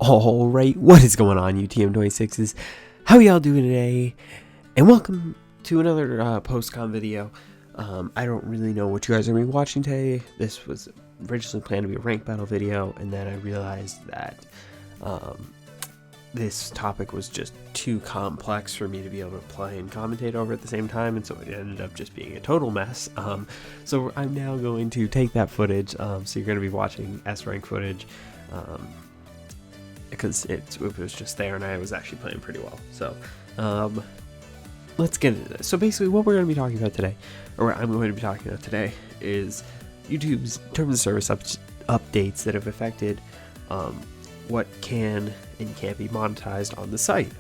Alright, what is going on, UTM26s? How y'all doing today? And welcome to another post-con video. I don't really know what you guys are going to be watching today. This was originally planned to be a rank battle video, and then I realized that this topic was just too complex for me to be able to play and commentate over at the same time, and so it ended up just being a total mess. So I'm now going to take that footage, so you're going to be watching S-rank footage, because it was just there and I was actually playing pretty well. So let's get into this. So basically what we're going to be talking about today, or what I'm going to be talking about today, is YouTube's terms of service updates that have affected what can and can't be monetized on the site.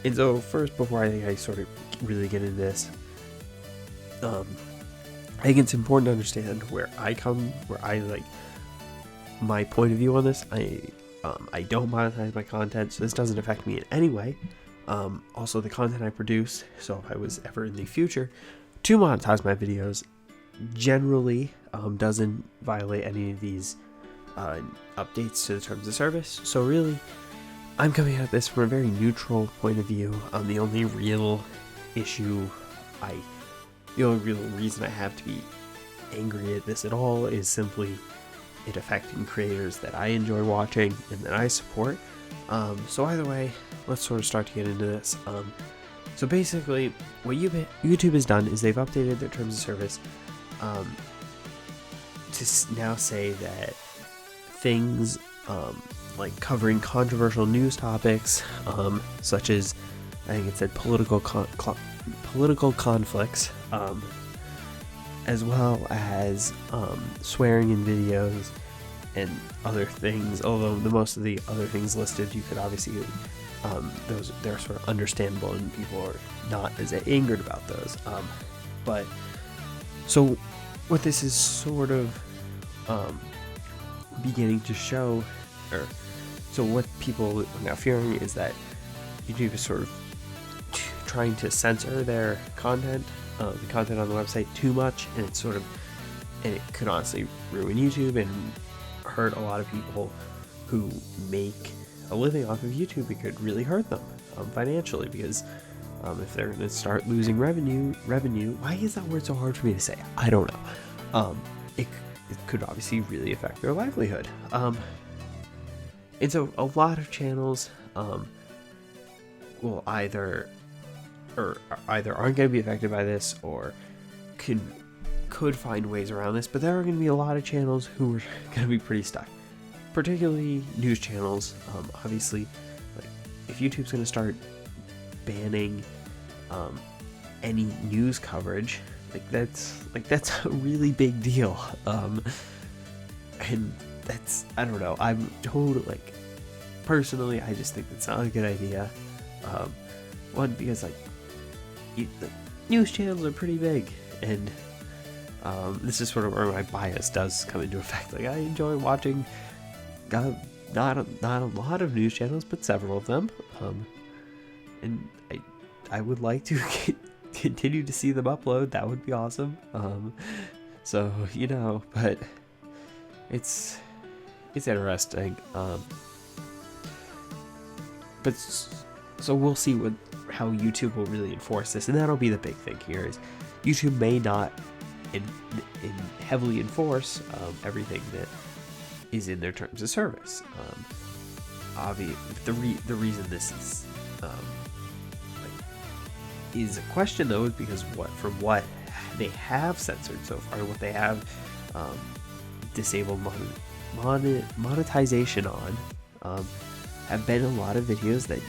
And so first, before I sort of really get into this, I think it's important to understand where I like my point of view on this. I don't monetize my content, so this doesn't affect me in any way. Also, the content I produce, so if I was ever in the future to monetize my videos, generally doesn't violate any of these updates to the terms of service. So really, I'm coming at this from a very neutral point of view. The only real reason I have to be angry at this at all is simply it affecting creators that I enjoy watching and that I support. So either way, let's sort of start to get into this. So basically, what YouTube has done is they've updated their terms of service to now say that things like covering controversial news topics, such as, I think it said political conflicts, as well as swearing in videos and other things, although most of the other things listed, you could obviously, they're sort of understandable and people are not as angered about those. But so what this is sort of beginning to show, or so what people are now fearing, is that YouTube is sort of trying to censor their content, the content on the website, too much, and it could honestly ruin YouTube and hurt a lot of people who make a living off of YouTube. It could really hurt them financially, because if they're going to start losing revenue, why is that word so hard for me to say? I don't know. It could obviously really affect their livelihood. And so a lot of channels will either aren't going to be affected by this, or could find ways around this, but there are going to be a lot of channels who are going to be pretty stuck, particularly news channels. Obviously, like, if YouTube's going to start banning any news coverage, that's a really big deal. And that's, I don't know, I'm totally, personally, I just think that's not a good idea. One, because the news channels are pretty big, and this is sort of where my bias does come into effect. I enjoy watching not a lot of news channels, but several of them, and I would like to continue to see them upload. That would be awesome. So but it's interesting. But so we'll see how YouTube will really enforce this, and that'll be the big thing here. Is YouTube may not heavily enforce everything that is in their terms of service. The reason this is a question, though, is because from what they have censored so far, what they have disabled monetization on, have been a lot of videos that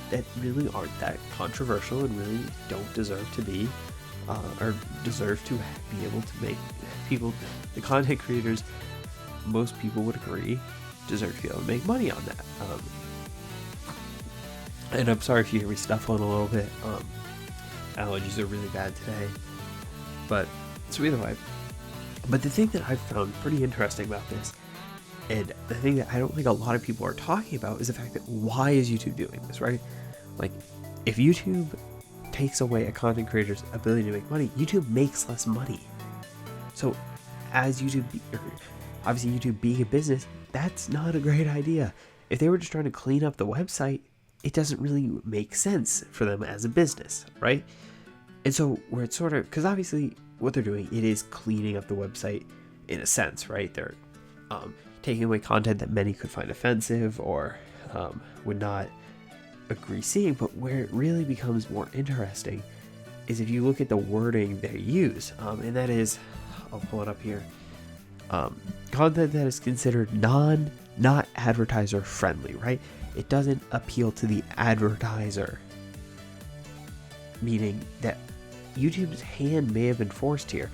that really aren't that controversial and really don't deserve to be, or deserve to be able to make the content creators, most people would agree, deserve to be able to make money on that. And I'm sorry if you hear me snuffling a little bit. Allergies are really bad today. But so either way. But the thing that I've found pretty interesting about this, and the thing that I don't think a lot of people are talking about, is the fact that, why is YouTube doing this, right? If YouTube takes away a content creator's ability to make money, YouTube makes less money. So as YouTube obviously YouTube being a business, that's not a great idea. If they were just trying to clean up the website, it doesn't really make sense for them as a business, right? And so where it's sort of, because obviously what they're doing, it is cleaning up the website in a sense, right? They're taking away content that many could find offensive or would not agree seeing. But where it really becomes more interesting is if you look at the wording they use, and that is, I'll pull it up here, content that is considered not advertiser friendly, right? It doesn't appeal to the advertiser, meaning that YouTube's hand may have been forced here.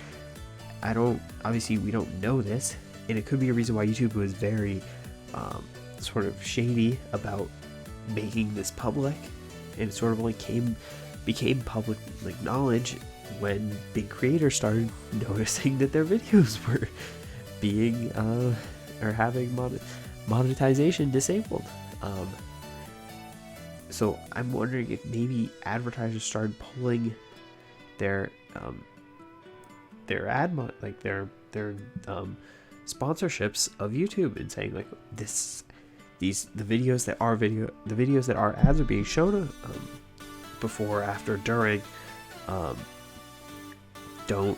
Obviously we don't know this, and it could be a reason why YouTube was very sort of shady about making this public, and it sort of only became public like knowledge when big creators started noticing that their videos were being or having monetization disabled. So I'm wondering if maybe advertisers started pulling their sponsorships of YouTube and saying like the videos that our ads are being shown before, after, during don't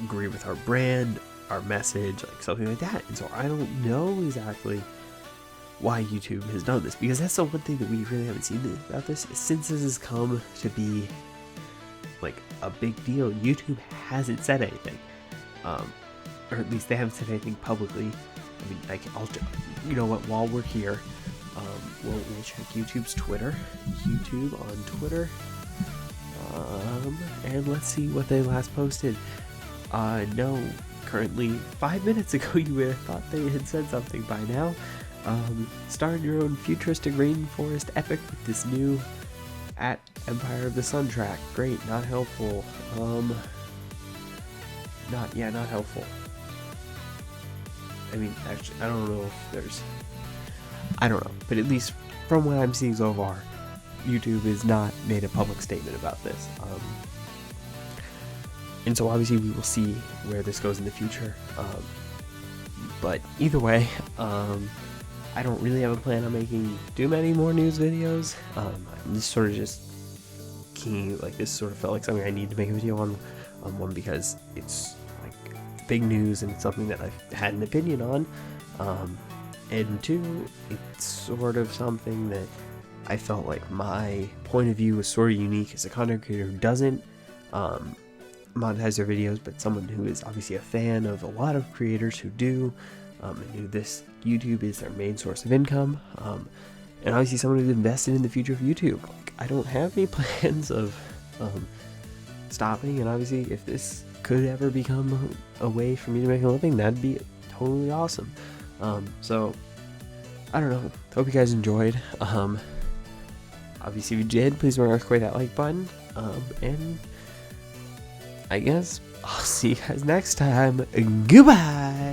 agree with our brand, our message, like something like that. And so I don't know exactly why YouTube has done this, because that's the one thing that we really haven't seen about this. Since this has come to be like a big deal, YouTube hasn't said anything, or at least they haven't said anything publicly. I mean, you know what, while we're here, we'll check YouTube's Twitter, YouTube on Twitter, and let's see what they last posted. No, currently 5 minutes ago you would have thought they had said something by now. Start your own futuristic rainforest epic with this new at Empire of the Sun track. Great, not helpful. Not helpful. I mean, actually, I don't know but at least from what I'm seeing so far, YouTube has not made a public statement about this. And so obviously we will see where this goes in the future. But either way, I don't really have a plan on making too many more news videos. I'm just sort of just keen, like this sort of felt like something I need to make a video on. One, because it's like big news and it's something that I've had an opinion on. And two, it's sort of something that I felt like my point of view was sort of unique as a content creator who doesn't monetize their videos, but someone who is obviously a fan of a lot of creators who do, and who this YouTube is their main source of income, and obviously someone who's invested in the future of YouTube. Like, I don't have any plans of stopping, and obviously if this could ever become a way for me to make a living, that'd be totally awesome. So I don't know, hope you guys enjoyed. Obviously if you did, please remember to click that like button, and I guess I'll see you guys next time. Goodbye.